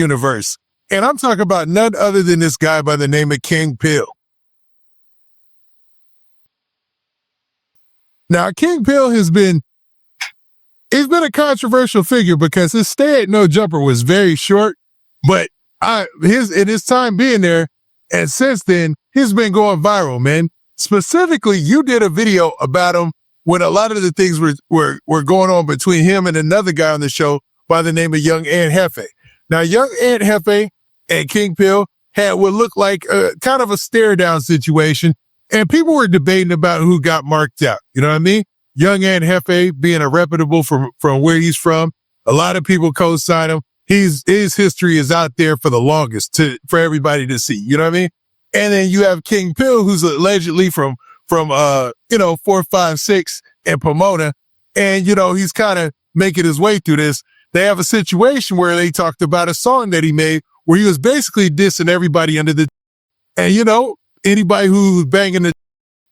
universe. And I'm talking about none other than this guy by the name of King Pill. Now, King Pill he's been a controversial figure because his stay at No Jumper was very short, but in his time being there, and since then, he's been going viral, man. Specifically, you did a video about him when a lot of the things were going on between him and another guy on the show by the name of Young Aunt Hefe. Now, Young Aunt Hefe and King Pill had what looked like kind of a stare down situation, and people were debating about who got marked out. You know what I mean? Young Aunt Hefe being a reputable from where he's from. A lot of people co-sign him. His history is out there for the longest for everybody to see. You know what I mean? And then you have King Pill, who's allegedly from 456 and Pomona. And, he's kind of making his way through this. They have a situation where they talked about a song that he made where he was basically dissing everybody under the, and anybody who's banging the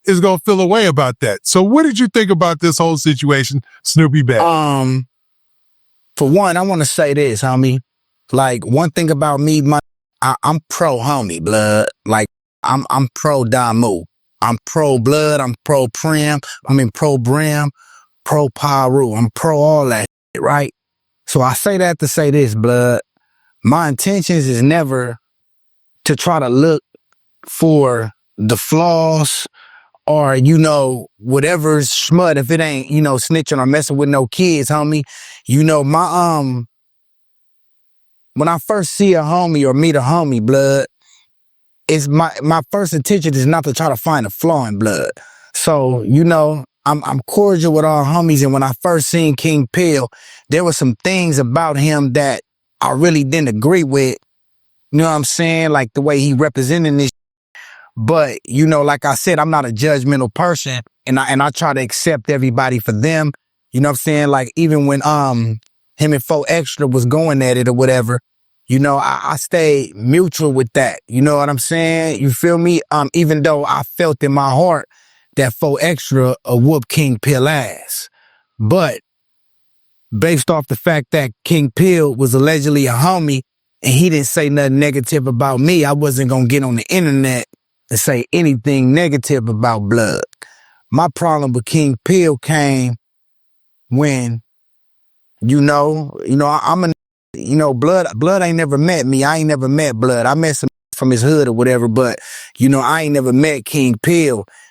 is going to feel a way about that. So what did you think about this whole situation, Snoopy Badazz? For one, I want to say this, homie. Like, one thing about me, I'm pro homie, blood. Like, I'm pro Damu. I'm pro blood. I'm pro Prim. Pro Brim, pro Paru. I'm pro all that shit, right? So I say that to say this, blood. My intentions is never to try to look for the flaws or, whatever's smut, if it ain't, snitching or messing with no kids, homie. When I first see a homie or meet a homie, blood, it's my first intention is not to try to find a flaw in blood. So, I'm cordial with all homies, and when I first seen King Pill, there were some things about him that I really didn't agree with. You know what I'm saying? Like the way he represented this. But, like I said, I'm not a judgmental person, and I try to accept everybody for them. You know what I'm saying? Like, even when him and 4Extra was going at it or whatever, I stayed mutual with that. You know what I'm saying? You feel me? Even though I felt in my heart that 4Extra whoop King Pill ass. But based off the fact that King Pill was allegedly a homie and he didn't say nothing negative about me, I wasn't going to get on the internet and say anything negative about blood. My problem with King Pill came when, I'm a, blood ain't never met me. I ain't never met blood. I met some from his hood or whatever, but, I ain't never met King Pill.